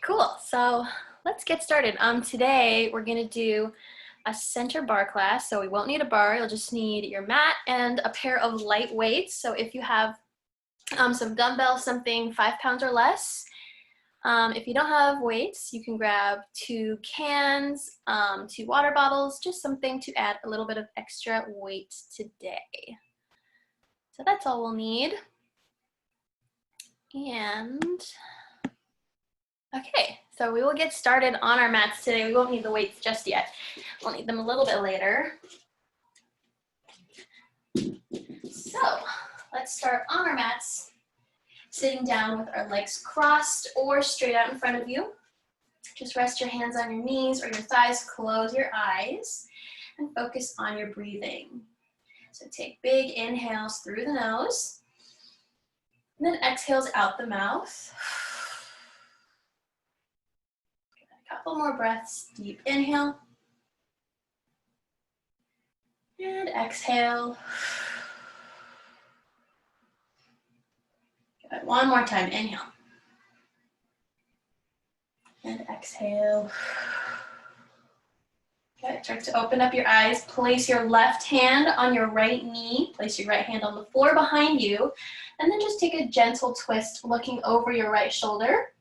Cool, so let's get started. Today we're gonna do a center bar class, so we won't need a bar, you'll just need your mat and a pair of light weights. So if you have some dumbbells, something 5 pounds or less. If you don't have weights, you can grab 2 cans, 2 water bottles, just something to add a little bit of extra weight today. So that's all we'll need. And okay, so we will get started on our mats today. We won't need the weights just yet. We'll need them a little bit later. So let's start on our mats, sitting down with our legs crossed or straight out in front of you. Just rest your hands on your knees or your thighs, close your eyes, and focus on your breathing. So take big inhales through the nose, and then exhales out the mouth. A couple more breaths, deep inhale, and exhale. Good. One more time, inhale, and exhale. Okay, start to open up your eyes. Place your left hand on your right knee. Place your right hand on the floor behind you. And then just take a gentle twist looking over your right shoulder.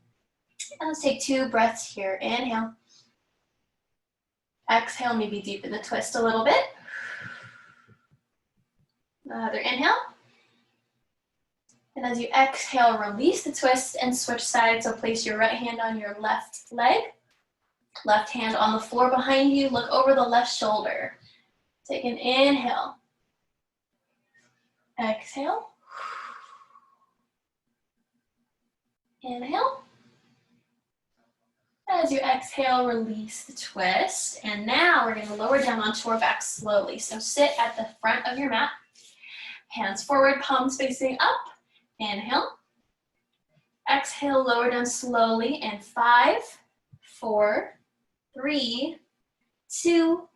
And let's take 2 breaths here. Inhale. Exhale, maybe deepen the twist a little bit. Another inhale. And as you exhale, release the twist and switch sides. So place your right hand on your left leg. Left hand on the floor behind you. Look over the left shoulder. Take an inhale. Exhale. Inhale. As you exhale, release the twist. And now we're going to lower down onto our back slowly. So sit at the front of your mat. Hands forward, palms facing up. Inhale. Exhale, lower down slowly. And 5, 4, 3, 2,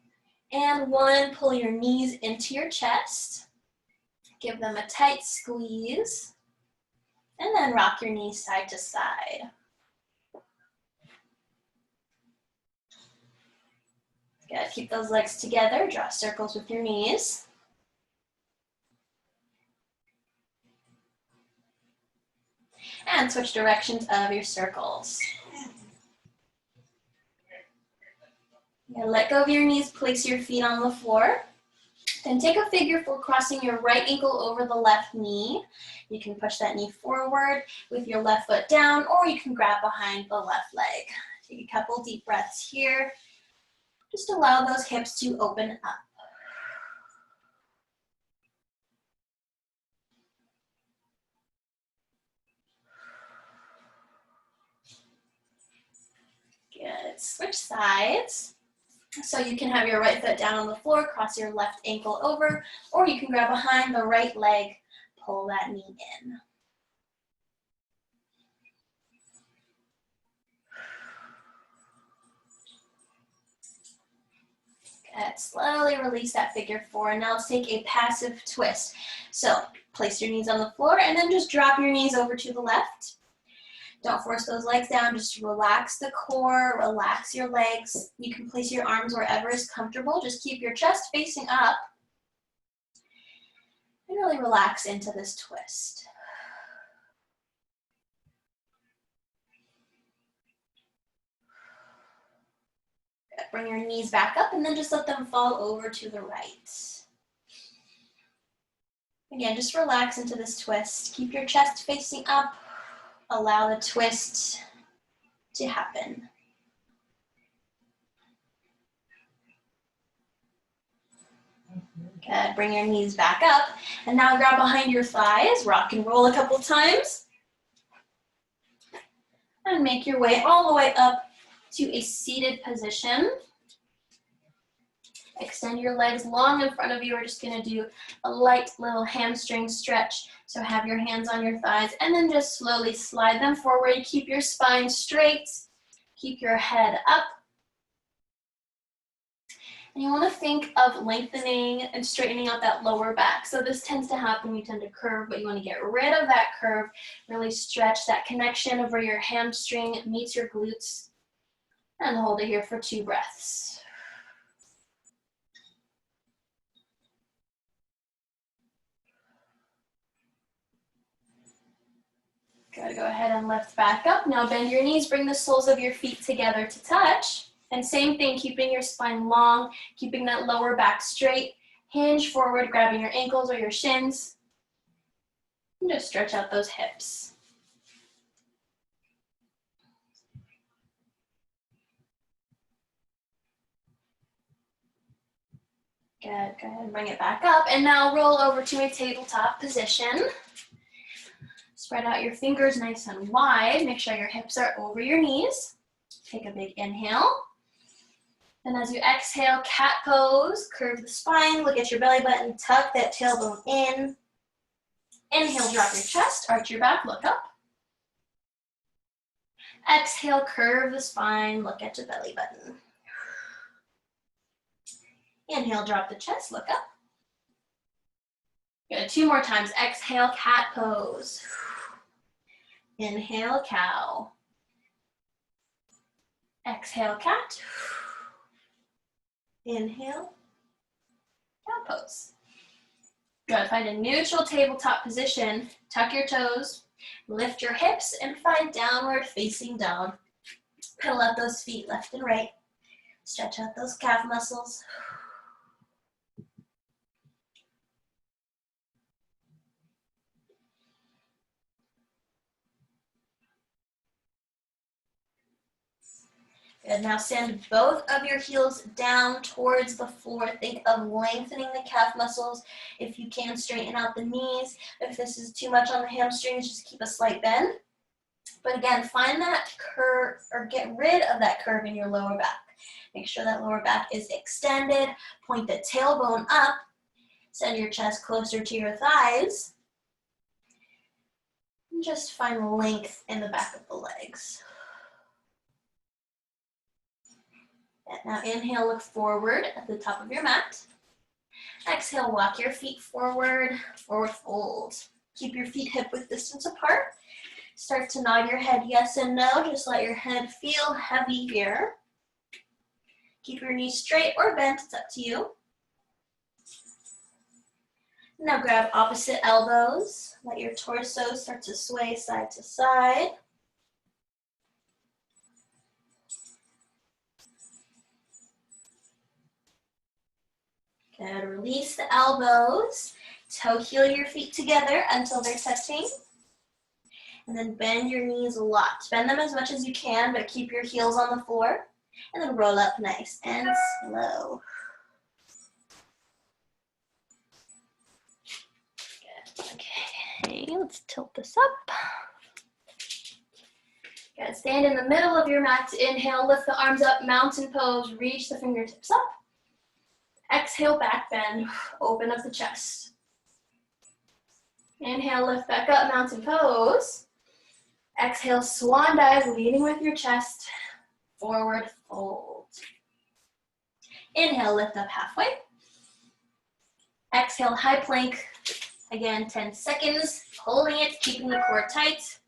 and 1. Pull your knees into your chest. Give them a tight squeeze. And then rock your knees side to side. Good. Keep those legs together. Draw circles with your knees. And switch directions of your circles. Let go of your knees, place your feet on the floor. Then take a figure 4, crossing your right ankle over the left knee. You can push that knee forward with your left foot down, or you can grab behind the left leg. Take a couple deep breaths here. Just allow those hips to open up. Good. Switch sides. So you can have your right foot down on the floor, cross your left ankle over, or you can grab behind the right leg, pull that knee in. Good. Slowly release that figure 4. And now let's take a passive twist. So place your knees on the floor and then just drop your knees over to the left. Don't force those legs down, just relax the core, relax your legs. You can place your arms wherever is comfortable. Just keep your chest facing up. And really relax into this twist. Good. Bring your knees back up and then just let them fall over to the right. Again, just relax into this twist. Keep your chest facing up. Allow the twist to happen. Good. Bring your knees back up. And now grab behind your thighs. Rock and roll a couple times. And make your way all the way up to a seated position. Extend your legs long in front of you. We're just going to do a light little hamstring stretch. So have your hands on your thighs and then just slowly slide them forward. Keep your spine straight. Keep your head up. And you want to think of lengthening and straightening out that lower back. So this tends to happen, you tend to curve, but you want to get rid of that curve, really stretch that connection of where your hamstring meets your glutes, and hold it here for 2 breaths. Good, go ahead and lift back up. Now bend your knees, bring the soles of your feet together to touch. And same thing, keeping your spine long, keeping that lower back straight. Hinge forward, grabbing your ankles or your shins. And just stretch out those hips. Good, go ahead and bring it back up. And now roll over to a tabletop position. Spread out your fingers nice and wide. Make sure your hips are over your knees. Take a big inhale. And as you exhale, cat pose, curve the spine, look at your belly button, tuck that tailbone in. Inhale, drop your chest, arch your back, look up. Exhale, curve the spine, look at your belly button. Inhale, drop the chest, look up. Good, 2 more times. Exhale, cat pose. Inhale, cow. Exhale, cat. Inhale, cow pose. Good, find a neutral tabletop position. Tuck your toes, lift your hips, and find downward facing dog. Pedal out those feet left and right. Stretch out those calf muscles. Good, now send both of your heels down towards the floor. Think of lengthening the calf muscles. If you can, straighten out the knees. If this is too much on the hamstrings, just keep a slight bend. But again, find that curve, or get rid of that curve in your lower back. Make sure that lower back is extended. Point the tailbone up. Send your chest closer to your thighs. And just find length in the back of the legs. Now inhale, look forward at the top of your mat. Exhale, walk your feet forward, forward fold. Keep your feet hip width distance apart. Start to nod your head yes and no. Just let your head feel heavy here. Keep your knees straight or bent, it's up to you. Now grab opposite elbows. Let your torso start to sway side to side. Good, release the elbows. Toe heel your feet together until they're touching. And then bend your knees a lot. Bend them as much as you can, but keep your heels on the floor. And then roll up nice and slow. Good, okay, let's tilt this up. Good, stand in the middle of your mat. Inhale, lift the arms up, mountain pose, reach the fingertips up. Exhale, back bend, open up the chest. Inhale, lift back up, mountain pose. Exhale, swan dive, leading with your chest, forward fold. Inhale, lift up halfway. Exhale, high plank. Again, 10 seconds, holding it, keeping the core tight.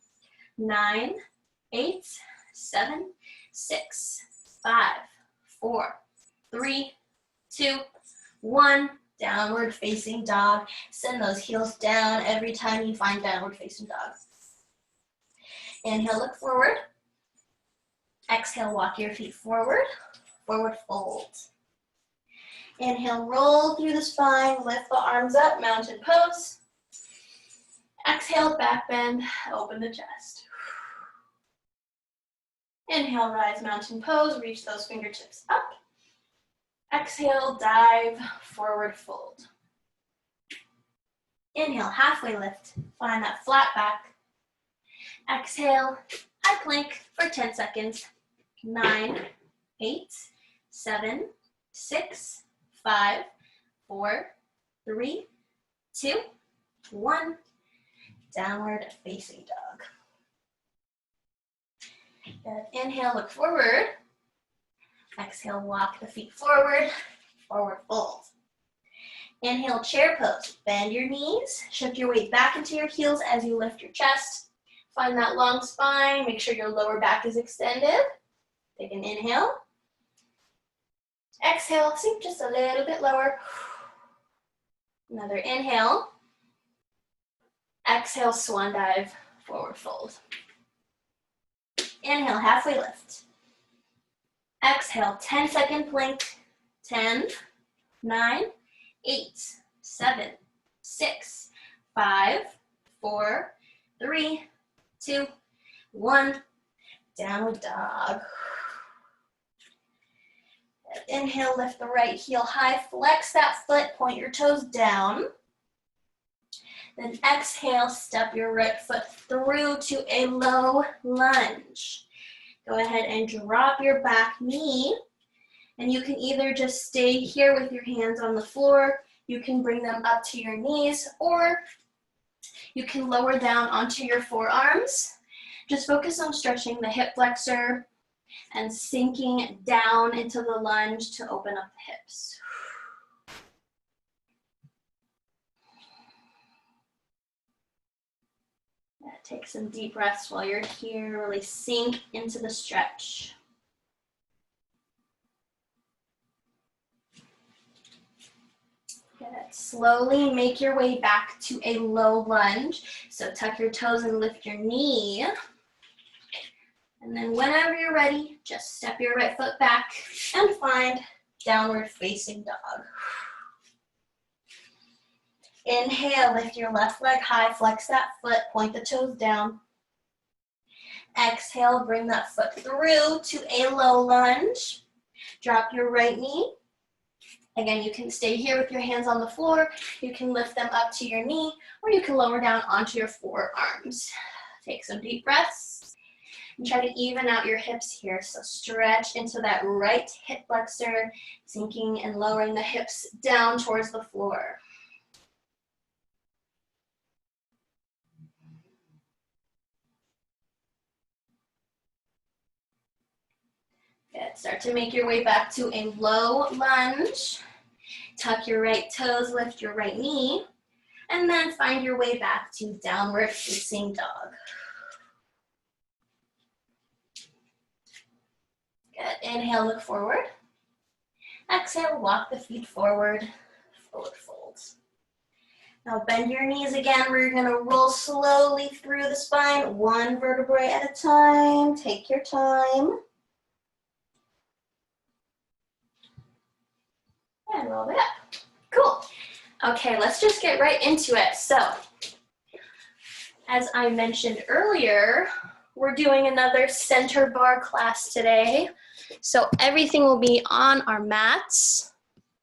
9, 8, 7, 6, 5, 4, 3, 2, 1, downward facing dog. Send those heels down every time you find downward facing dog. Inhale, look forward. Exhale, walk your feet forward, forward fold. Inhale, roll through the spine, lift the arms up, mountain pose. Exhale, back bend, open the chest. Inhale, rise, mountain pose, reach those fingertips up. Exhale, dive, forward fold. Inhale, halfway lift, find that flat back. Exhale, high plank for 10 seconds. 9, 8, 7, 6, 5, 4, 3, 2, 1. Downward facing dog. Good. Inhale, look forward. Exhale, walk the feet forward. forward fold. Inhale, chair pose. Bend your knees, shift your weight back into your heels as you lift your chest. Find that long spine, make sure your lower back is extended. Take an inhale. Exhale, sink just a little bit lower. Another inhale. Exhale, swan dive, forward fold. Inhale, halfway lift. Exhale, 10-second plank. 10, 9, 8, 7, 6, 5, 4, 3, 2, 1. Downward dog. Inhale, lift the right heel high, flex that foot, point your toes down. Then exhale, step your right foot through to a low lunge. Go ahead and drop your back knee. And you can either just stay here with your hands on the floor, you can bring them up to your knees, or you can lower down onto your forearms. Just focus on stretching the hip flexor and sinking down into the lunge to open up the hips. Take some deep breaths while you're here. Really sink into the stretch. Good. Slowly make your way back to a low lunge. So tuck your toes and lift your knee. And then whenever you're ready, just step your right foot back and find downward facing dog. Inhale, lift your left leg high, flex that foot, point the toes down. Exhale, bring that foot through to a low lunge. Drop your right knee. Again, you can stay here with your hands on the floor. You can lift them up to your knee, or you can lower down onto your forearms. Take some deep breaths. And try to even out your hips here. So stretch into that right hip flexor, sinking and lowering the hips down towards the floor. Good. Start to make your way back to a low lunge. Tuck your right toes, lift your right knee, and then find your way back to downward facing dog. Good. Inhale, look forward. Exhale, walk the feet forward, forward fold. Now bend your knees again. We're gonna roll slowly through the spine, one vertebrae at a time. Take your time. And roll it up. Cool. Okay, let's just get right into it. So, as I mentioned earlier, we're doing another center bar class today. So everything will be on our mats,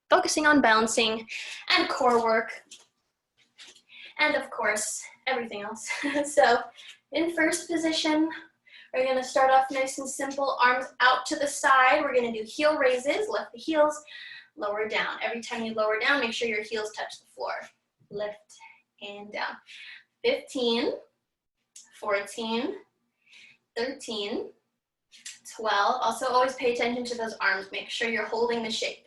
focusing on balancing and core work, and of course, everything else. So in first position, we're gonna start off nice and simple, arms out to the side. We're gonna do heel raises, lift the heels, lower down. Every time you lower down, make sure your heels touch the floor. Lift and down. 15, 14, 13, 12. Also always pay attention to those arms. Make sure you're holding the shape.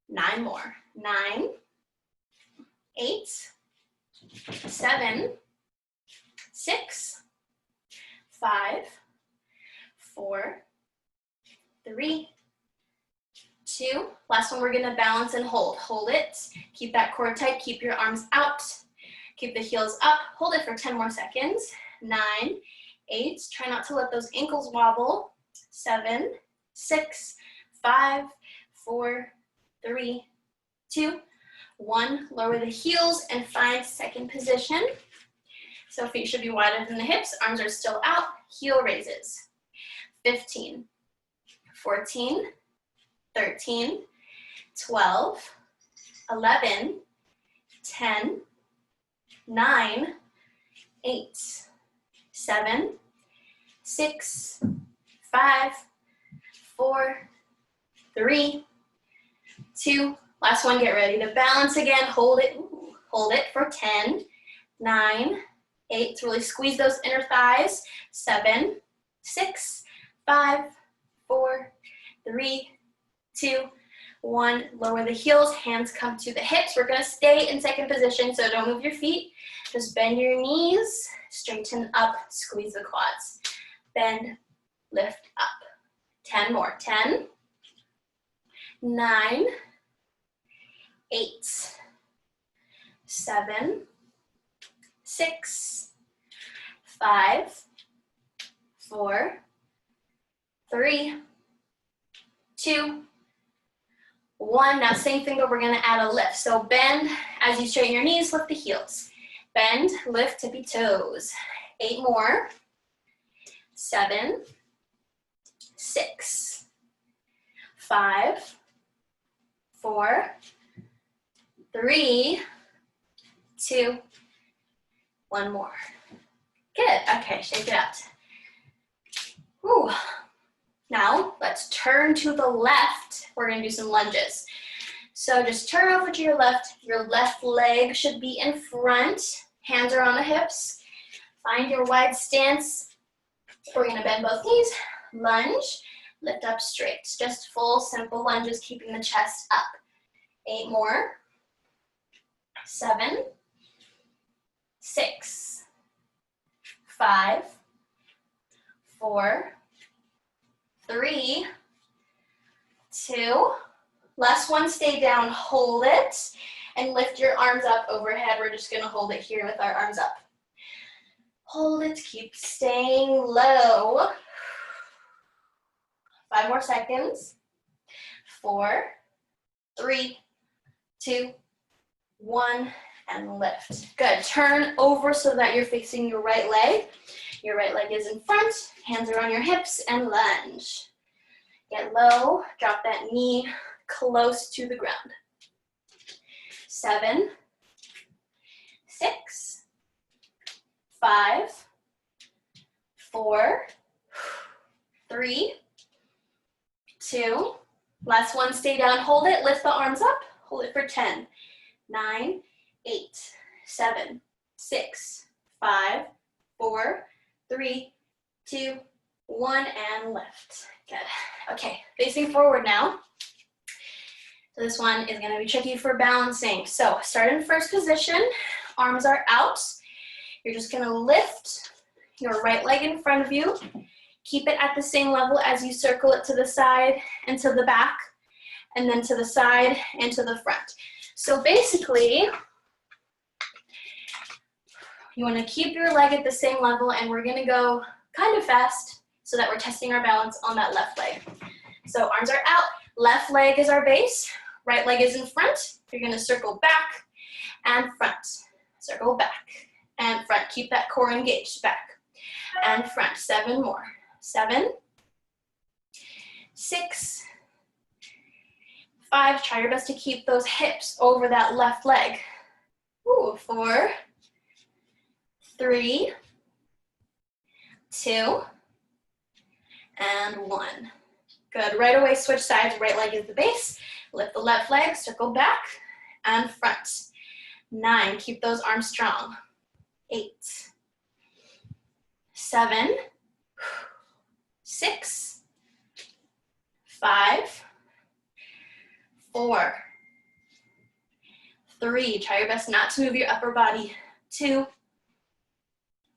9 more. 9, 8, 7, 6, 5, 4, 3, 2. Last one, we're gonna balance and hold. Hold it. Keep that core tight. Keep your arms out. Keep the heels up. Hold it for 10 more seconds. 9, 8. Try not to let those ankles wobble. 7, 6, 5, 4, 3, 2, 1. Lower the heels and find second position. So feet should be wider than the hips. Arms are still out. Heel raises. 15, 14, 13, 12, 11, 10, 9, 8, 7, 6, 5, 4, 3, 2. Last one, get ready to balance again. Hold it. Hold it for 10, 9, 8. To really squeeze those inner thighs. 7, 6, 5, 4, 3, 2, 1. Lower the heels, hands come to the hips. We're gonna stay in second position, so don't move your feet. Just bend your knees, straighten up, squeeze the quads. Bend, lift up. 10 more. 10, 9, 8, 7, 6, 5, 4, 3, 2, 1. Now same thing, but we're gonna add a lift. So bend as you straighten your knees, lift the heels. Bend, lift, tippy toes. 8 more. 7, 6, 5, 4, 3, 2, 1 more. Good, okay, shake it out. Whew. Now, let's turn to the left. We're gonna do some lunges. So just turn over to your left leg should be in front. Hands are on the hips. Find your wide stance. We're gonna bend both knees, lunge, lift up straight. Just full, simple lunges, keeping the chest up. 8 more. 7, 6, 5, 4, 3, 2, last one, stay down, hold it, and lift your arms up overhead. We're just gonna hold it here with our arms up. Hold it, keep staying low. 5 more seconds. 4, 3, 2, 1, and lift. Good, turn over so that you're facing your right leg. Your right leg is in front, hands are on your hips, and lunge. Get low, drop that knee close to the ground. 7, 6, 5, 4, 3, 2, last one, stay down, hold it, lift the arms up, hold it for 10, 9, 8, 7, 6, 5, 4, 3, 2, 1, and lift. Good. Okay, facing forward now. So this one is gonna be tricky for balancing. So start in first position, arms are out. You're just gonna lift your right leg in front of you. Keep it at the same level as you circle it to the side and to the back, and then to the side and to the front. So basically, you wanna keep your leg at the same level, and we're gonna go kind of fast so that we're testing our balance on that left leg. So arms are out, left leg is our base, right leg is in front. You're gonna circle back and front, circle back and front. Keep that core engaged, back and front. 7 more. 7, 6, 5. Try your best to keep those hips over that left leg. Ooh, 4, 3, 2, and 1. Good, right away switch sides, right leg is the base. Lift the left leg, circle back and front. 9, keep those arms strong. 8, 7, 6, 5, 4, 3. Try your best not to move your upper body. 2,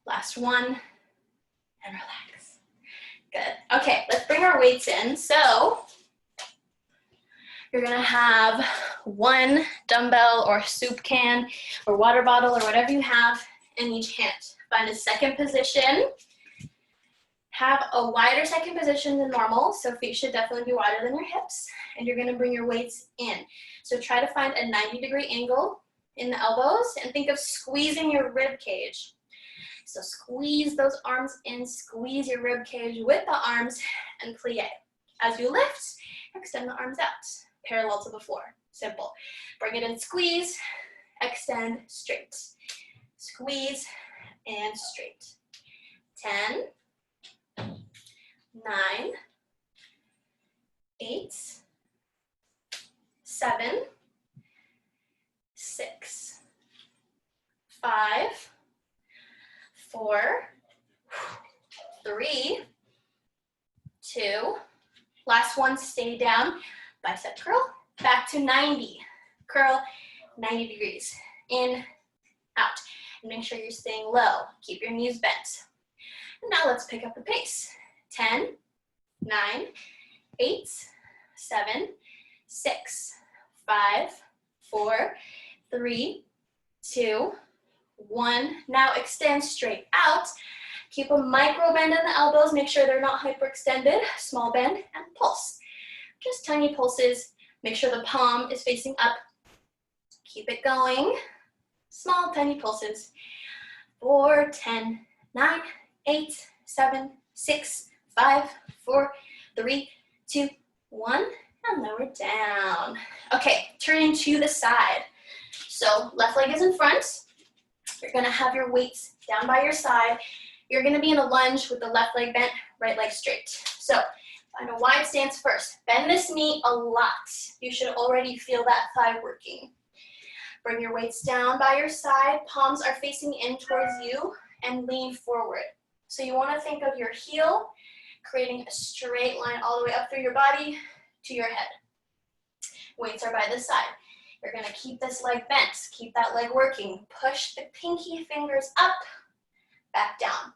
last one, and relax. Good. Okay, let's bring our weights in. So you're gonna have 1 dumbbell or soup can or water bottle or whatever you have in each hand. Find a second position. Have a wider second position than normal, so feet should definitely be wider than your hips, and you're gonna bring your weights in. So try to find a 90-degree angle in the elbows and think of squeezing your rib cage. So squeeze those arms in, squeeze your rib cage with the arms, and plie. As you lift, extend the arms out, parallel to the floor. Simple. Bring it in, squeeze, extend, straight. Squeeze and straight. 10, 9, 8, 7, 6, 5, 4, 3, 2, last one, stay down, bicep curl, back to 90. Curl 90 degrees. In, out. And make sure you're staying low. Keep your knees bent. And now let's pick up the pace. 10, 9, 8, 7, 6, 5, 4, 3, 2, 1. Now extend straight out. Keep a micro bend in the elbows. Make sure they're not hyperextended. Small bend and pulse. Just tiny pulses. Make sure the palm is facing up. Keep it going. Small, tiny pulses. 4, 10, 9, 8, 7, 6, 5, 4, 3, 2, 1. And lower down. Okay, turning to the side. So left leg is in front. You're gonna have your weights down by your side. You're gonna be in a lunge with the left leg bent, right leg straight. So find a wide stance first. Bend this knee a lot. You should already feel that thigh working. Bring your weights down by your side. Palms are facing in towards you and lean forward. So you wanna think of your heel creating a straight line all the way up through your body to your head. Weights are by the side. You're gonna keep this leg bent. Keep that leg working. Push the pinky fingers up, back down,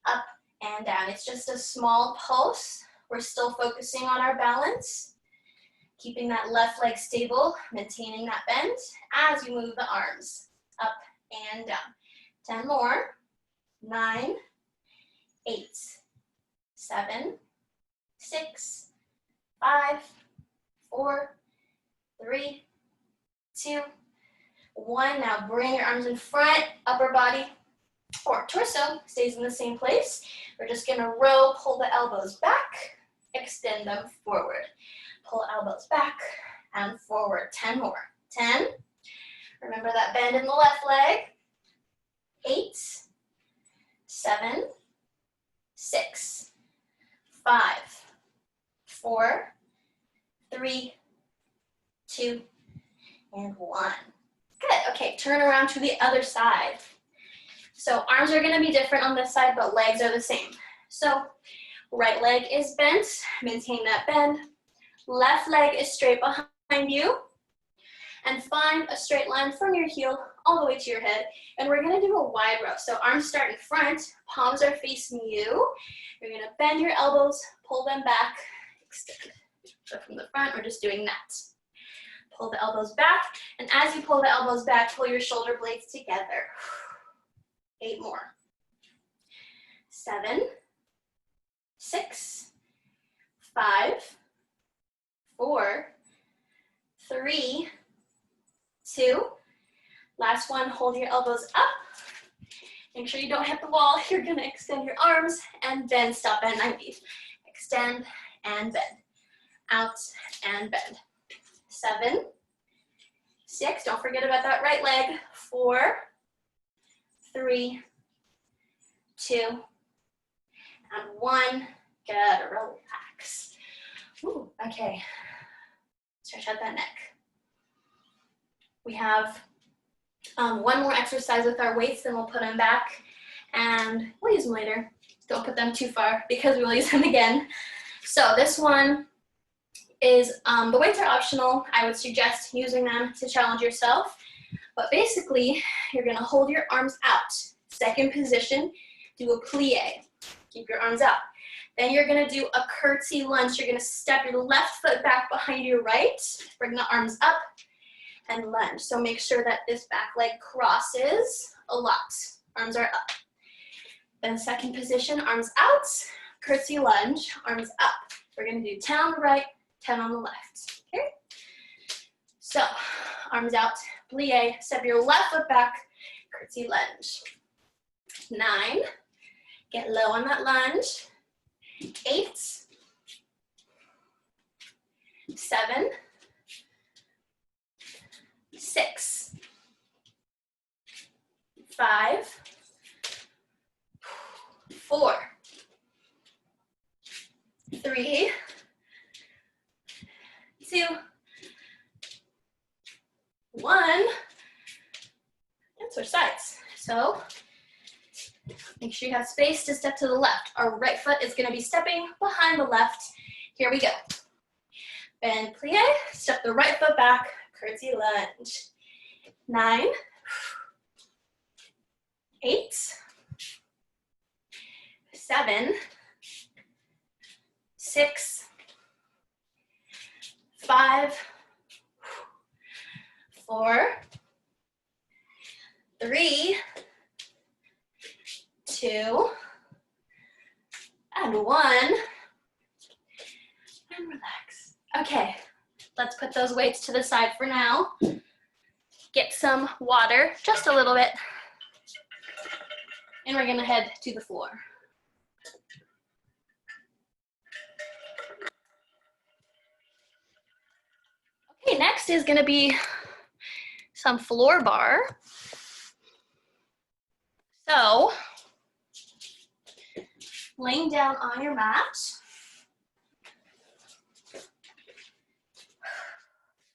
up and down. It's just a small pulse. We're still focusing on our balance. Keeping that left leg stable, maintaining that bend as you move the arms up and down. 10 more. 9, 8, 7, 6, 5, 4, 3, 2, 1. Now bring your arms in front, upper body or torso stays in the same place. We're just gonna row, pull the elbows back, extend them forward. Pull elbows back and forward. 10 more. 10. Remember that bend in the left leg. 8, 7, 6, 5, 4, 3, 2, and 1. Good. Okay, turn around to the other side. So arms are going to be different on this side, but legs are the same. So right leg is bent. Maintain that bend. Left leg is straight behind you. And find a straight line from your heel all the way to your head. And we're going to do a wide row. So arms start in front. Palms are facing you. You're going to bend your elbows, pull them back, extend. So from the front, we're just doing that. Pull the elbows back, and as you pull the elbows back, pull your shoulder blades together. 8 more. 7, 6, 5, 4, 3, 2. Last one, hold your elbows up. Make sure you don't hit the wall. You're gonna extend your arms and then stop at 90. Extend and bend. Out and bend. 7, 6, don't forget about that right leg. 4, 3, 2, and 1. Good, relax. Ooh, okay, stretch out that neck. We have one more exercise with our weights, then we'll put them back, and we'll use them later. Don't put them too far because we'll use them again. So this one is, the weights are optional. I would suggest using them to challenge yourself. But basically, you're gonna hold your arms out. Second position, do a plie. Keep your arms out. Then you're gonna do a curtsy lunge. You're gonna step your left foot back behind your right, bring the arms up, and lunge. So make sure that this back leg crosses a lot. Arms are up. Then second position, arms out, curtsy lunge, arms up. We're gonna do 10 on the right, 10 on the left, okay? So, arms out, plie, step your left foot back, curtsy lunge. 9, get low on that lunge. 8, 7, 6, 5, 4, 3, 2, 1, and switch sides. So make sure you have space to step to the left. Our right foot is going to be stepping behind the left. Here we go. bend plie, step the right foot back, curtsy lunge. 9, 8, 7, 6, 5, 4, 3, 2, and 1, and relax. Okay, let's put those weights to the side for now. Get some water, just a little bit, and we're gonna head to the floor. Okay, next is gonna be some floor bar. So, laying down on your mat,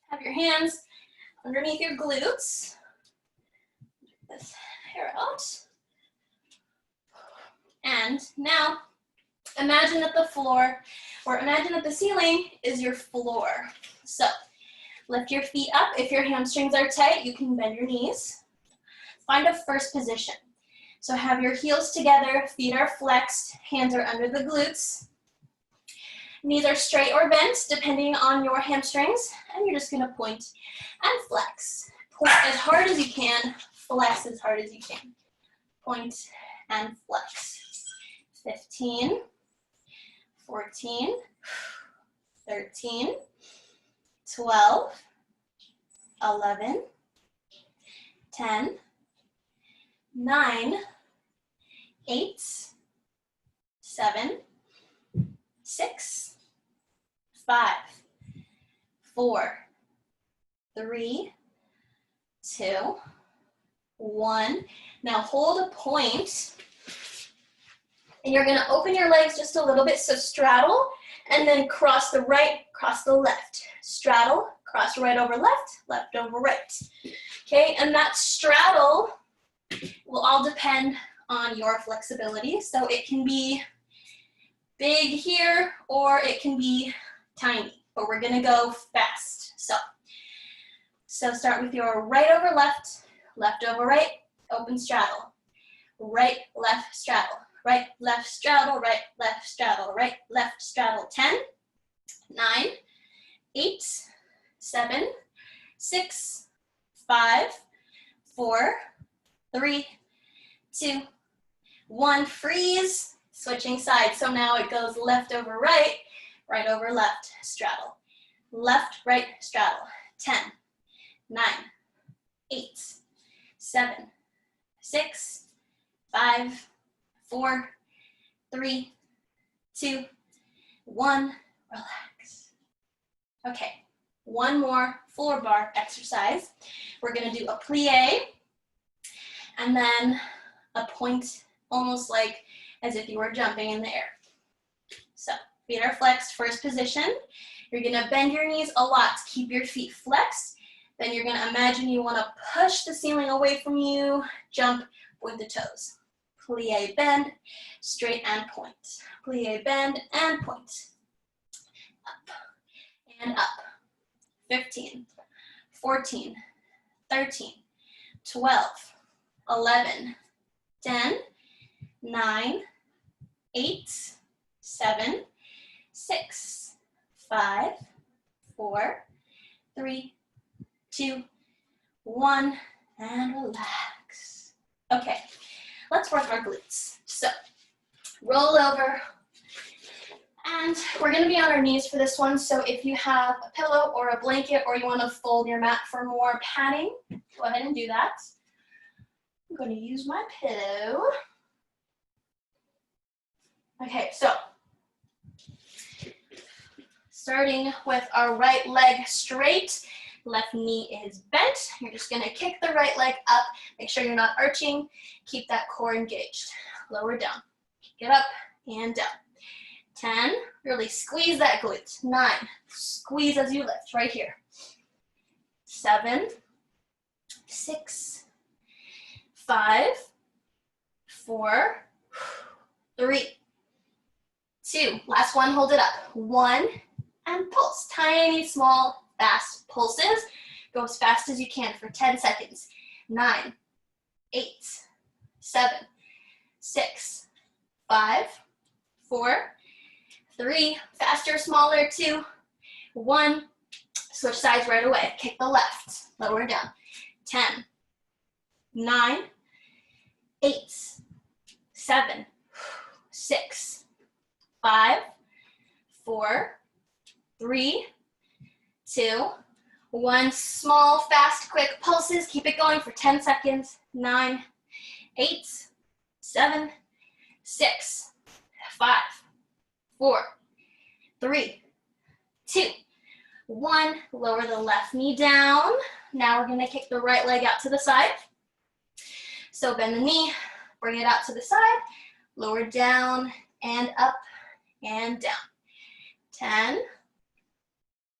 have your hands underneath your glutes. Get this hair out. And now, imagine that the floor, or imagine that the ceiling is your floor. So, lift your feet up. If your hamstrings are tight, you can bend your knees. Find a first position. So have your heels together, feet are flexed, hands are under the glutes. Knees are straight or bent, depending on your hamstrings, and you're just gonna point and flex. Point as hard as you can, flex as hard as you can. Point and flex. 15, 14, 13, 12, 11, 10, 9, 8, 7, 6, 5, 4, 3, 2, 1. Now hold a point, and you're gonna open your legs just a little bit, so straddle, and then cross the right, cross the left. Straddle, cross right over left, left over right. Okay, and that straddle will all depend on your flexibility. So it can be big here, or it can be tiny, but we're gonna go fast. So start with your right over left, left over right, open straddle. Right, left straddle, right, left straddle, right, left straddle, right, left straddle. 10, 9, 8, 7, 6, 5, 4, 3, 2, 1. Freeze, switching sides. So now it goes left over right, right over left, straddle. Left, right, straddle. 10, 9, 8, 7, 6, 5, 4, 3, 2, 1. Relax. Okay, one more floor bar exercise. We're gonna do a plie, and then a point, almost like as if you were jumping in the air. So feet are flexed, first position. You're gonna bend your knees a lot to keep your feet flexed. Then you're gonna imagine you wanna push the ceiling away from you, jump with the toes. Plie, bend, straight and point. Plie, bend, and point. Up and up. 15, 14, 13, 12, 11, 10, 9, 8, 7, 6, 5, 4, 3, 2, 1, and relax. Okay, let's work our glutes. So, roll over, and we're gonna be on our knees for this one, so if you have a pillow or a blanket, or you wanna fold your mat for more padding, go ahead and do that. I'm gonna use my pillow. Okay, so, starting with our right leg straight, left knee is bent. You're just gonna kick the right leg up. Make sure you're not arching. Keep that core engaged. Lower down. Get up and down. 10, really squeeze that glute. 9, squeeze as you lift, right here. 7, 6, 5, 4, 3, 2. Last one, hold it up. 1, and pulse. Tiny, small, fast pulses. Go as fast as you can for 10 seconds. 9, 8, 7, 6, 5, 4, 3, faster, smaller, 2, 1. Switch sides right away. Kick the left, lower down. 10, 9, 8, 7, 6, 5, 4, 3, 2, 1. Small, fast, quick pulses. Keep it going for 10 seconds. 9, 8, 7, 6, 5, 4, 3, 2, 1. Lower the left knee down. Now we're going to kick the right leg out to the side. So bend the knee, bring it out to the side, lower down and up and down. 10,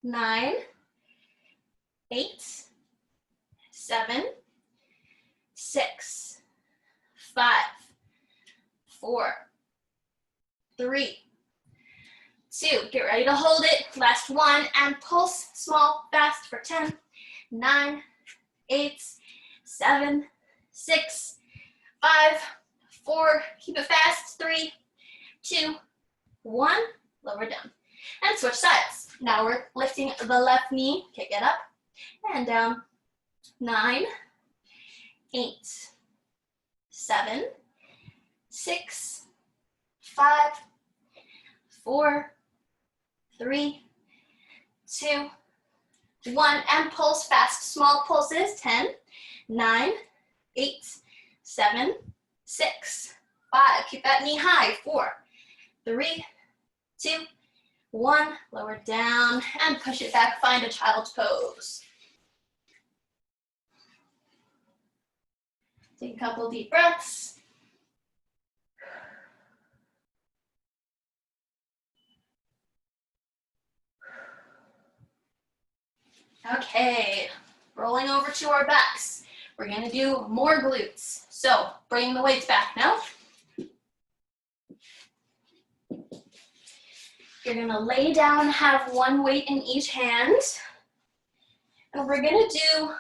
9, 8, 7, 6, 5, 4, 3, 2. Get ready to hold it. Last one and pulse. Small, fast for 10, 9, 8, 7, 6, 5, 4. Keep it fast. 3, 2, 1. Lower down. And switch sides. Now we're lifting the left knee. Kick it up and down. 9, 8, 7, 6, 5, 4, 3, 2, 1. And pulse fast. Small pulses. 10, 9, 8, 7, 6, 5. Keep that knee high. 4, 3, 2, 1. Lower down and push it back. Find a child's pose. Take a couple deep breaths. Okay, rolling over to our backs. We're gonna do more glutes. So bring the weights back now. You're gonna lay down, have one weight in each hand. And we're gonna do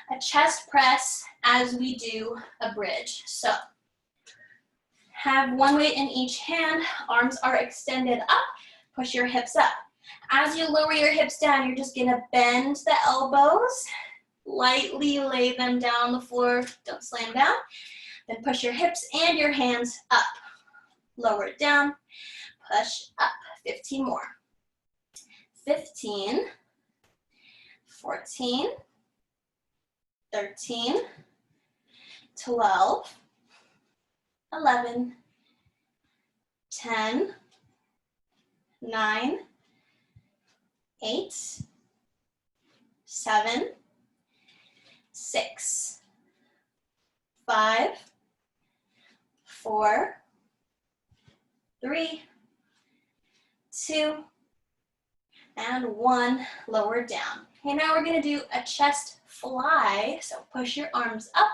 a chest press as we do a bridge. So have one weight in each hand, arms are extended up, push your hips up. As you lower your hips down, you're just gonna bend the elbows, lightly lay them down on the floor, don't slam down. Then push your hips and your hands up. Lower it down, push up. 15 more. 15, 14, 13, 12, 11, 10, 9, 8, 7, 6, 5, 4, 3, 2, and 1. Lower down. Okay, now we're gonna do a chest fly. So push your arms up.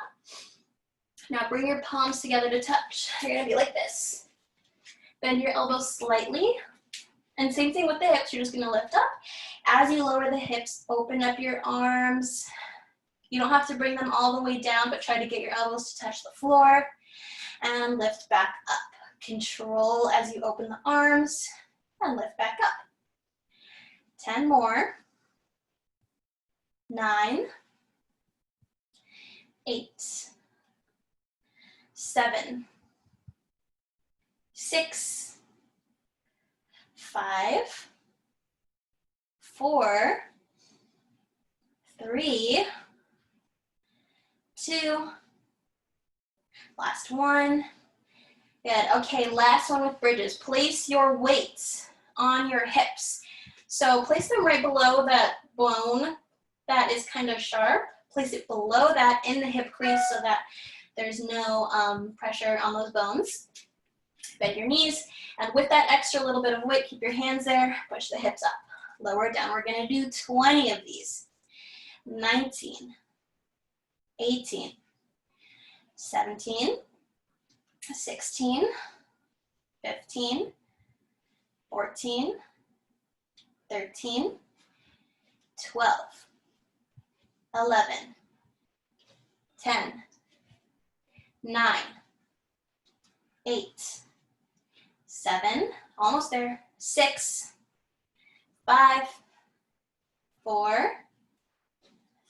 Now bring your palms together to touch. You're gonna be like this. Bend your elbows slightly. And same thing with the hips, you're just gonna lift up. As you lower the hips, open up your arms. You don't have to bring them all the way down, but try to get your elbows to touch the floor. And lift back up. Control as you open the arms. And lift back up. 10 more. 9, 8, 7, 6, 5, 4, 3, 2, last one. Good. Okay, last one with bridges. Place your weights on your hips. So place them right below that bone that is kind of sharp. Place it below that in the hip crease so that there's no pressure on those bones. Bend your knees, and with that extra little bit of weight, keep your hands there, push the hips up. Lower down. We're gonna do 20 of these. 19, 18, 17, 16, 15, 14, 13, 12, 11, 10, 9, 8, 7, almost there, 6, 5, 4,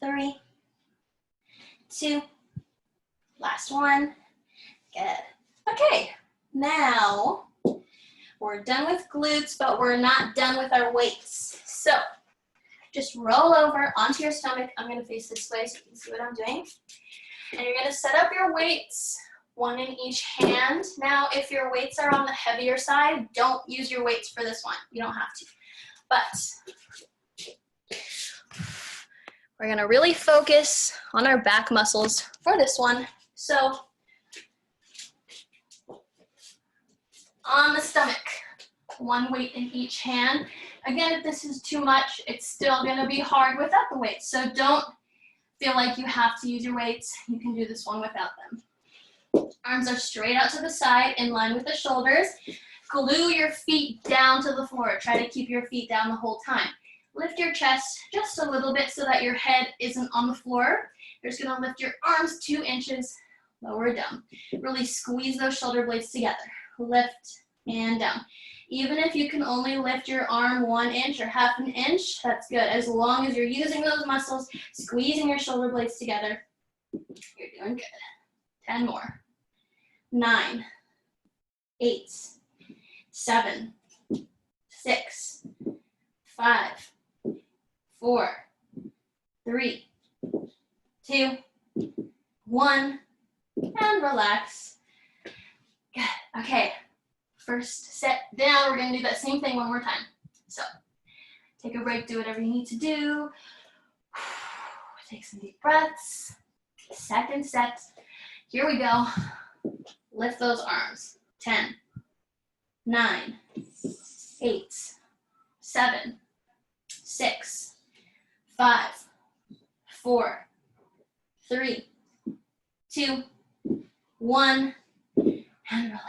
3, 2, last one, good. Okay, now we're done with glutes, but we're not done with our weights. So just roll over onto your stomach. I'm gonna face this way so you can see what I'm doing. And you're gonna set up your weights, one in each hand. Now, if your weights are on the heavier side, don't use your weights for this one. You don't have to. But we're gonna really focus on our back muscles for this one. So on the stomach, one weight in each hand. Again, if this is too much, it's still gonna be hard without the weights. So don't feel like you have to use your weights. You can do this one without them. Arms are straight out to the side, in line with the shoulders. Glue your feet down to the floor. Try to keep your feet down the whole time. Lift your chest just a little bit so that your head isn't on the floor. You're just gonna lift your arms 2 inches, lower down. Really squeeze those shoulder blades together. Lift and down. Even if you can only lift your arm 1 inch or half an inch, that's good. As long as you're using those muscles, squeezing your shoulder blades together, you're doing good. 10 more. 9, 8, 7, 6, 5, 4, 3, 2, 1, and relax. Good. Okay. First set down, we're gonna do that same thing one more time. So take a break, do whatever you need to do. Take some deep breaths. Second set, here we go. Lift those arms. 10, 9, 8, 7, 6, 5, 4, 3, 2, 1, and relax.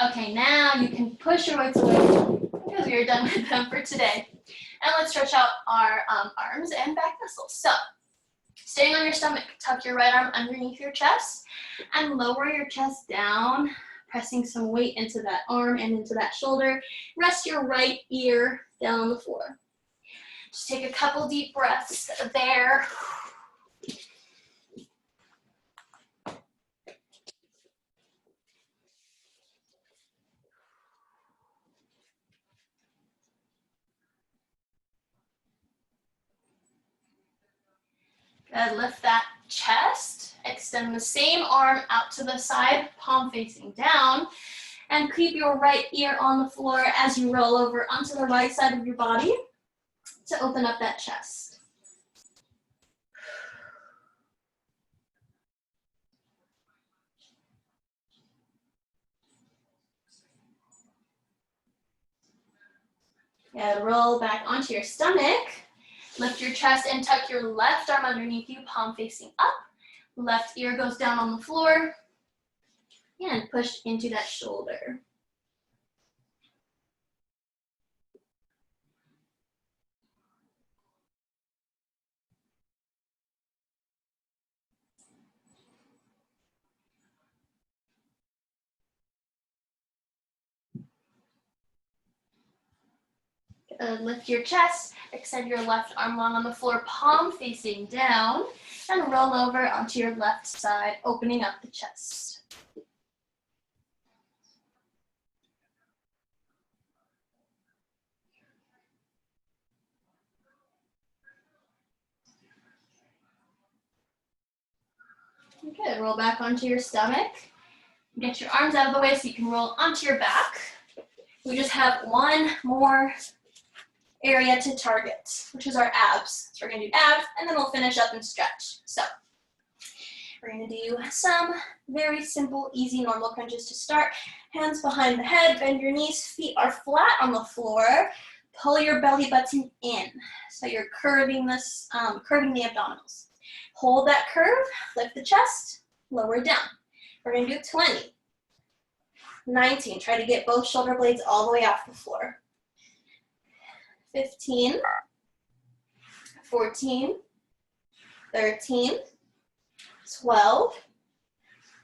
Okay, now you can push your weights away because we are done with them for today. And let's stretch out our arms and back muscles. So, staying on your stomach, tuck your right arm underneath your chest and lower your chest down, pressing some weight into that arm and into that shoulder. Rest your right ear down on the floor. Just take a couple deep breaths there. Good, lift that chest, extend the same arm out to the side, palm facing down, and keep your right ear on the floor as you roll over onto the right side of your body to open up that chest. Good, roll back onto your stomach. Lift your chest and tuck your left arm underneath you, palm facing up. Left ear goes down on the floor. And push into that shoulder. Lift your chest, extend your left arm long on the floor, palm facing down, and roll over onto your left side, opening up the chest. Good, roll back onto your stomach. Get your arms out of the way so you can roll onto your back. We just have one more area to target, which is our abs. So we're gonna do abs, and then we'll finish up and stretch. So we're gonna do some very simple, easy, normal crunches to start. Hands behind the head, bend your knees, feet are flat on the floor. Pull your belly button in. So you're curving this, curving the abdominals. Hold that curve, lift the chest, lower down. We're gonna do 20, 19, try to get both shoulder blades all the way off the floor. 15, 14, 13, 12,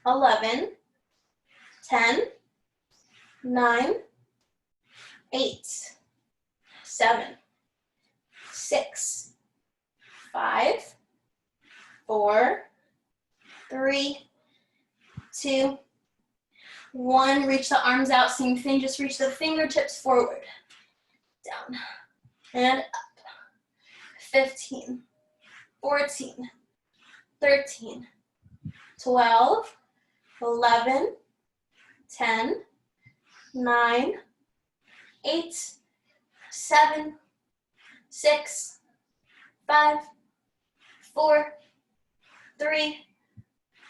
11, 10, 9, 8, 7, 6, 5, 4, 3, 2, 1. Reach the arms out, same thing, just reach the fingertips forward. Down and up. 15, 14, 13, 12, 11, 10, 9, 8, 7, 6, 5, 4, 3,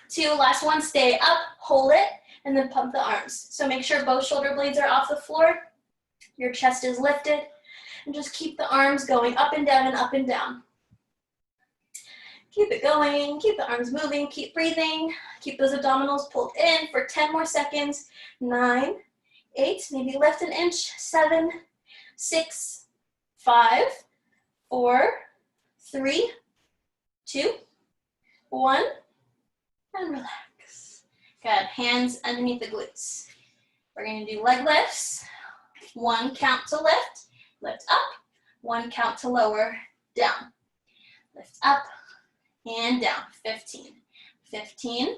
2. Last one, stay up, hold it, and then pump the arms. So make sure both shoulder blades are off the floor, your chest is lifted, and just keep the arms going up and down and up and down. Keep it going, keep the arms moving, keep breathing, keep those abdominals pulled in for 10 more seconds. 9, 8, maybe lift an inch, 7, 6, 5, 4, 3, 2, 1, and relax. Good, hands underneath the glutes. We're gonna do leg lifts. 1 count to lift, lift up. 1 count to lower, down. Lift up and down. 15, 15,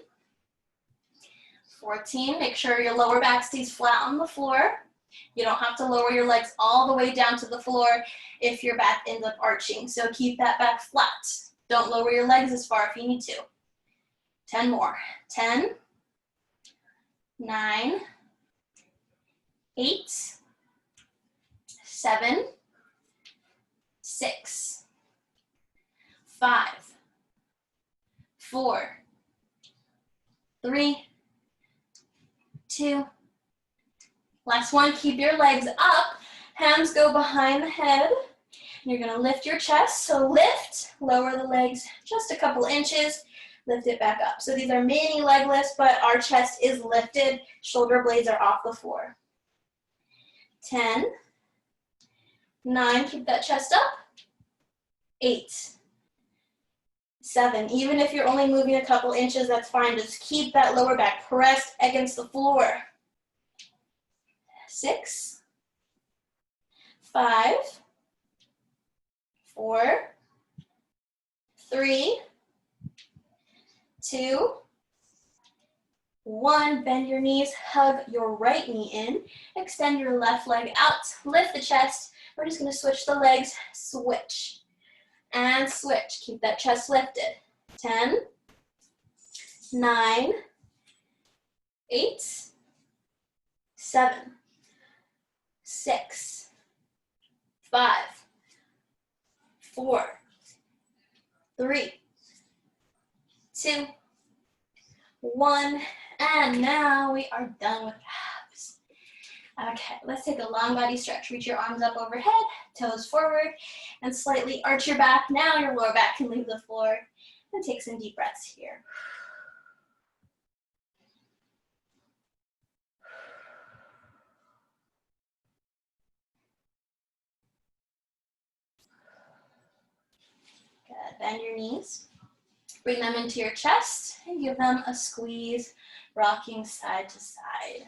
14. Make sure your lower back stays flat on the floor. You don't have to lower your legs all the way down to the floor if your back ends up arching. So keep that back flat. Don't lower your legs as far if you need to. 10 more. 10, 9, 8, 7, 6, 5, 4, 3, 2. Last one, keep your legs up. Hands go behind the head. You're gonna lift your chest. So lift, lower the legs just a couple inches, lift it back up. So these are mini leg lifts, but our chest is lifted. Shoulder blades are off the floor. 10, 9, keep that chest up. 8, 7, even if you're only moving a couple inches, that's fine. Just keep that lower back pressed against the floor. 6, 5, 4, 3, 2, 1. Bend your knees, hug your right knee in, extend your left leg out, lift the chest. We're just gonna switch the legs, switch, and switch. Keep that chest lifted. 10, 9, 8, 7, 6, 5, 4, 3, 2, 1, and now we are done with abs. Okay, let's take a long body stretch. Reach your arms up overhead, toes forward, and slightly arch your back. Now your lower back can leave the floor, and take some deep breaths here. Good, bend your knees. Bring them into your chest and give them a squeeze, rocking side to side.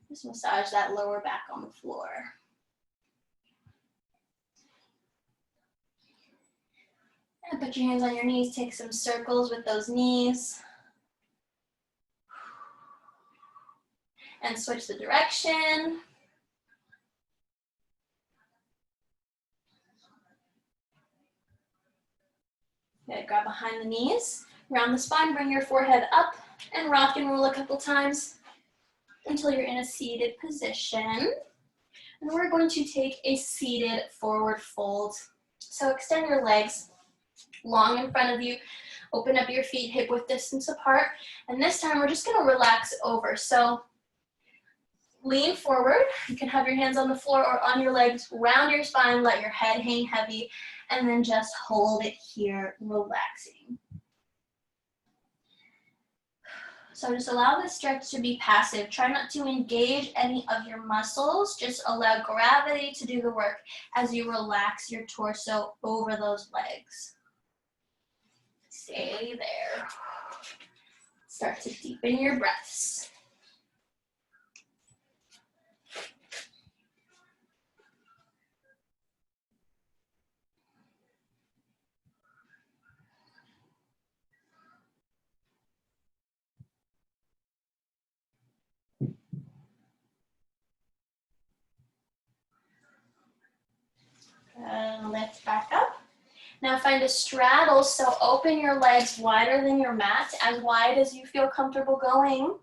Just massage that lower back on the floor. And put your hands on your knees, take some circles with those knees. And switch the direction. Good, grab behind the knees, round the spine, bring your forehead up, and rock and roll a couple times until you're in a seated position. And we're going to take a seated forward fold. So extend your legs long in front of you, open up your feet hip width distance apart, and this time we're just gonna relax over. So lean forward, you can have your hands on the floor or on your legs, round your spine, let your head hang heavy, and then just hold it here, relaxing. So just allow the stretch to be passive. Try not to engage any of your muscles. Just allow gravity to do the work as you relax your torso over those legs. Stay there. Start to deepen your breaths. Lift back up. Now find a straddle, so open your legs wider than your mat, as wide as you feel comfortable going.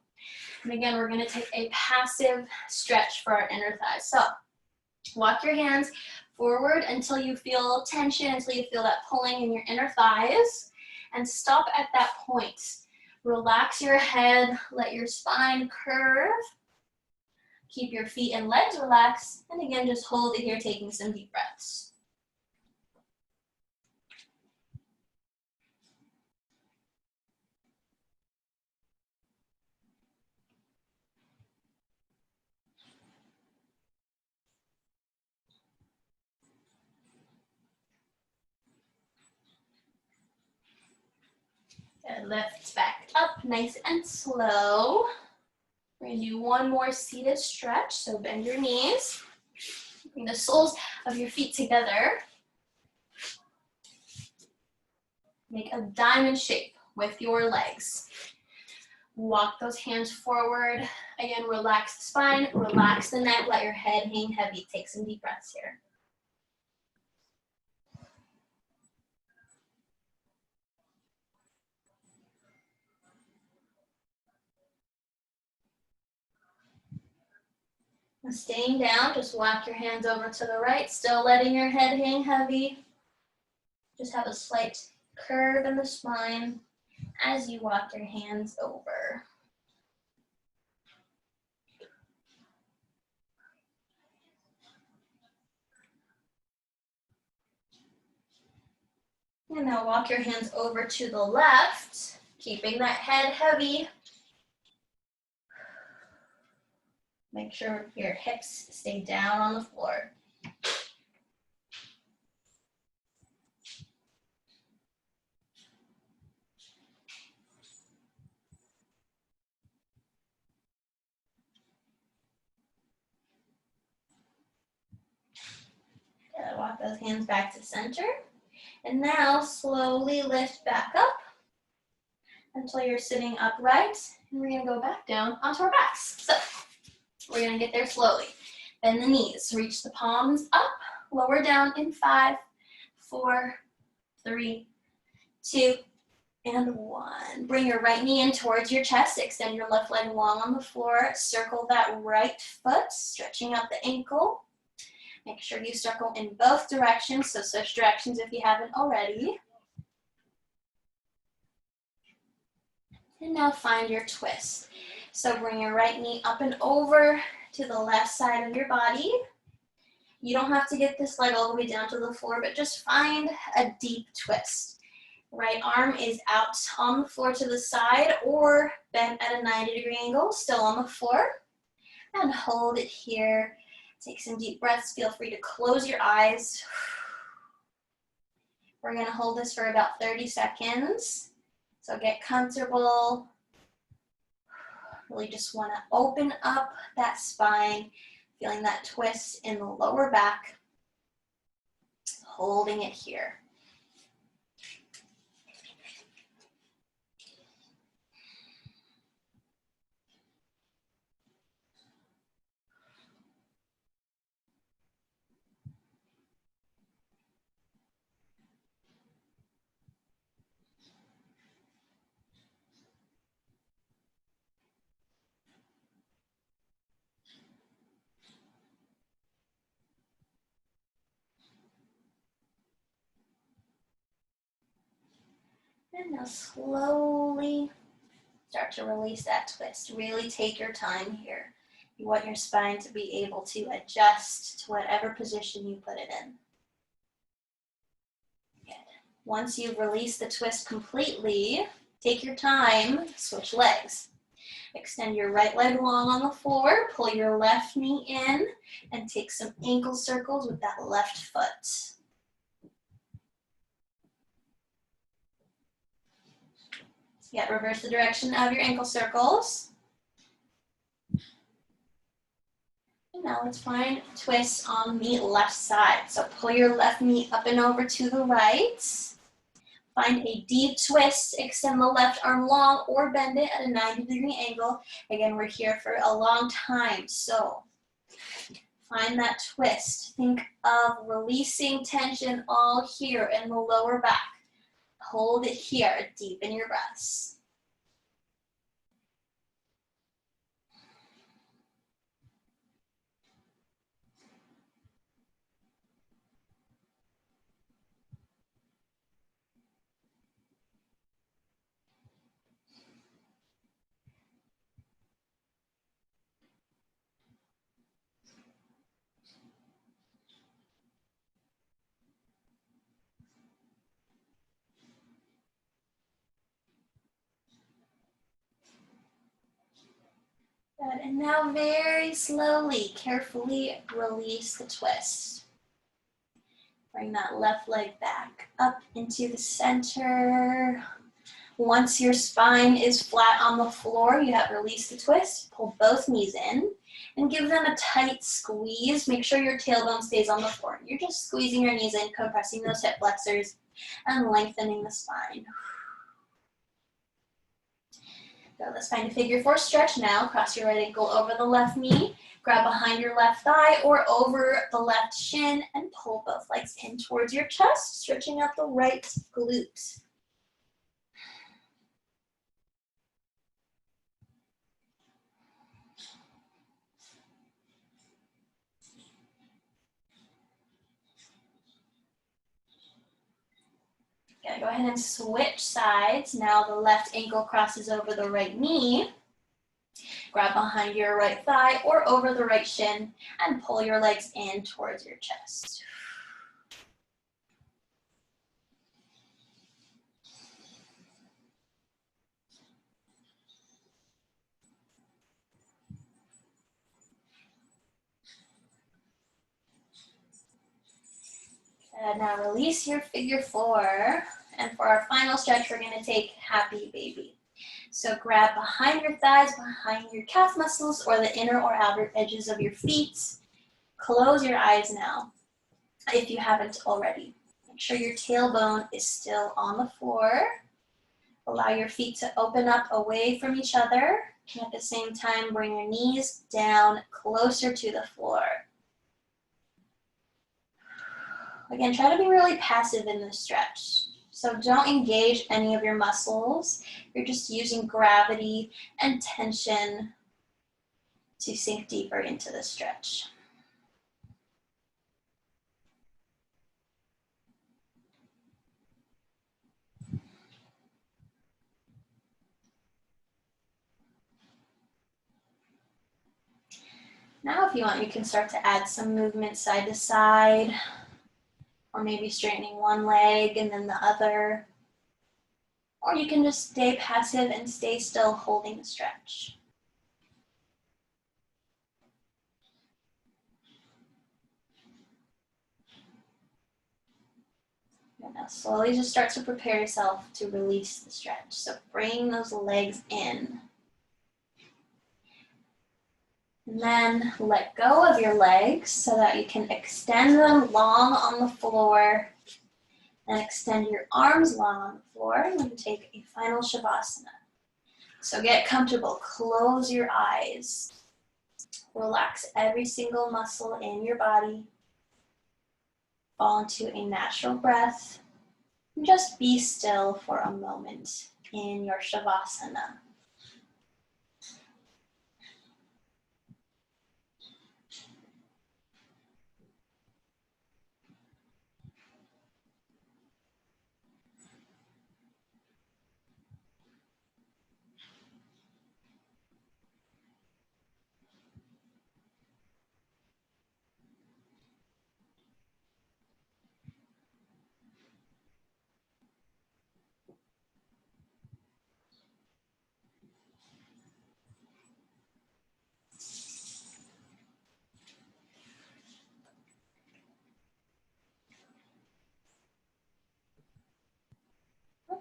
And again, we're gonna take a passive stretch for our inner thighs. So walk your hands forward until you feel tension, until you feel that pulling in your inner thighs, and stop at that point. Relax your head, let your spine curve. Keep your feet and legs relaxed, and again, just hold it here, taking some deep breaths. Good, lift back up, nice and slow. We're gonna do one more seated stretch, so bend your knees. Bring the soles of your feet together. Make a diamond shape with your legs. Walk those hands forward. Again, relax the spine, relax the neck, let your head hang heavy. Take some deep breaths here. Now staying down, just walk your hands over to the right, still letting your head hang heavy. Just have a slight curve in the spine as you walk your hands over. And now walk your hands over to the left, keeping that head heavy. Make sure your hips stay down on the floor. Good. Walk those hands back to center. And now slowly lift back up until you're sitting upright. And we're gonna go back down onto our backs. So we're gonna get there slowly. Bend the knees, reach the palms up, lower down in 5, 4, 3, 2, and 1. Bring your right knee in towards your chest, extend your left leg long on the floor, circle that right foot, stretching out the ankle. Make sure you circle in both directions, so switch directions if you haven't already. And now find your twist. So bring your right knee up and over to the left side of your body. You don't have to get this leg all the way down to the floor, but just find a deep twist. Right arm is out on the floor to the side or bent at a 90-degree angle, still on the floor. And hold it here. Take some deep breaths. Feel free to close your eyes. We're going to hold this for about 30 seconds. So get comfortable. Really just want to open up that spine, feeling that twist in the lower back. Holding it here. And now slowly start to release that twist. Really take your time here. You want your spine to be able to adjust to whatever position you put it in. Good. Once you've released the twist completely, take your time, switch legs. Extend your right leg long on the floor, pull your left knee in, and take some ankle circles with that left foot. Yeah, reverse the direction of your ankle circles. And now let's find twists on the left side. So pull your left knee up and over to the right. Find a deep twist, extend the left arm long or bend it at a 90-degree angle. Again, we're here for a long time, so find that twist. Think of releasing tension all here in the lower back. Hold it here, deepen your breaths. Good, and now very slowly, carefully release the twist. Bring that left leg back up into the center. Once your spine is flat on the floor, you have released the twist. Pull both knees in and give them a tight squeeze. Make sure your tailbone stays on the floor. You're just squeezing your knees in, compressing those hip flexors and lengthening the spine. Go, let's find a figure four stretch now. Cross your right ankle over the left knee. Grab behind your left thigh or over the left shin and pull both legs in towards your chest, stretching out the right glute. Okay, go ahead and switch sides. Now the left ankle crosses over the right knee. Grab behind your right thigh or over the right shin and pull your legs in towards your chest. And now release your figure four. And for our final stretch, we're gonna take happy baby. So grab behind your thighs, behind your calf muscles, or the inner or outer edges of your feet. Close your eyes now, if you haven't already. Make sure your tailbone is still on the floor. Allow your feet to open up away from each other. And at the same time, bring your knees down closer to the floor. Again, try to be really passive in this stretch. So don't engage any of your muscles. You're just using gravity and tension to sink deeper into the stretch. Now, if you want, you can start to add some movement side to side, or maybe straightening one leg and then the other. Or you can just stay passive and stay still holding the stretch. And now slowly just start to prepare yourself to release the stretch. So bring those legs in. And then let go of your legs so that you can extend them long on the floor and extend your arms long on the floor. And then take a final Shavasana. So get comfortable, close your eyes. Relax every single muscle in your body. Fall into a natural breath. And just be still for a moment in your Shavasana.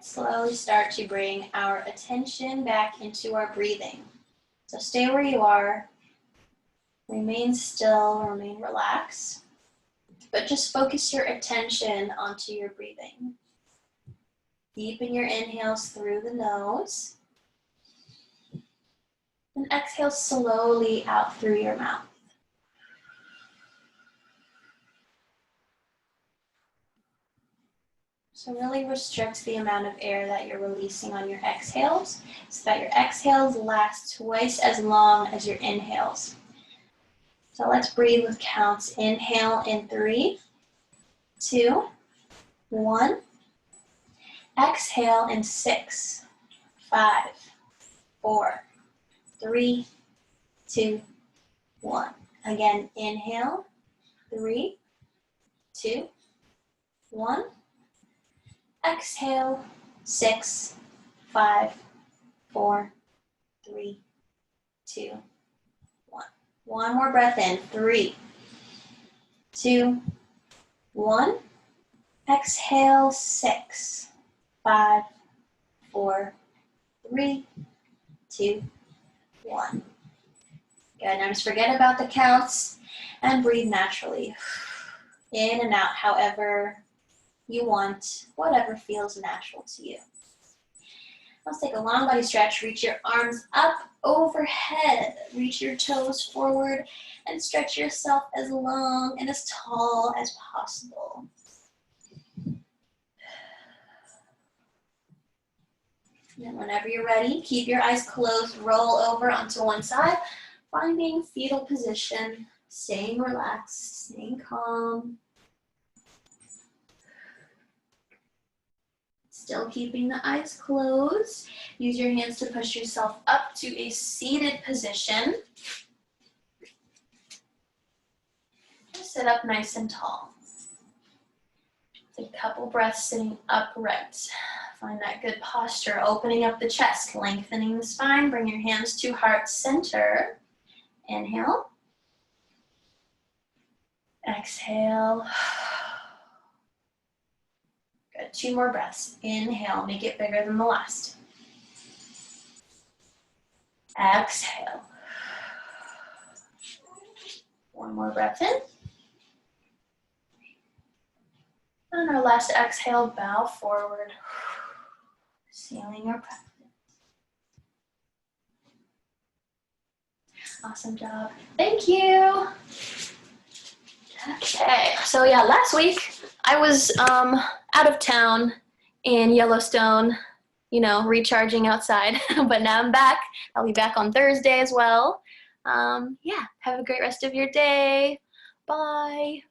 slowly start to bring our attention back into our breathing. So stay where you are, remain still, remain relaxed, but just focus your attention onto your breathing. Deepen your inhales through the nose, and exhale slowly out through your mouth. So really restrict the amount of air that you're releasing on your exhales so that your exhales last twice as long as your inhales. So let's breathe with counts. Inhale in 3, 2, 1. Exhale in 6, 5, 4, 3, 2, 1. Again, inhale, 3, 2, 1. Exhale, 6, 5, 4, 3, 2, 1. One more breath in. 3, 2, 1. Exhale, 6, 5, 4, 3, 2, 1. Good. Now just forget about the counts and breathe naturally. In and out, however you want, whatever feels natural to you. Let's take a long body stretch. Reach your arms up overhead. Reach your toes forward and stretch yourself as long and as tall as possible. And whenever you're ready, keep your eyes closed, roll over onto one side, finding fetal position, staying relaxed, staying calm. Still keeping the eyes closed. Use your hands to push yourself up to a seated position. Just sit up nice and tall. Take a couple breaths sitting upright. Find that good posture, opening up the chest, lengthening the spine. Bring your hands to heart center. Inhale. Exhale. Good. 2 more breaths. Inhale, make it bigger than the last. Exhale. 1 more breath in. And our last exhale, bow forward. Sealing our practice. Awesome job. Thank you. Okay, so yeah, last week I was out of town in Yellowstone, you know, recharging outside, but now I'm back. I'll be back on Thursday as well. Yeah, have a great rest of your day. Bye.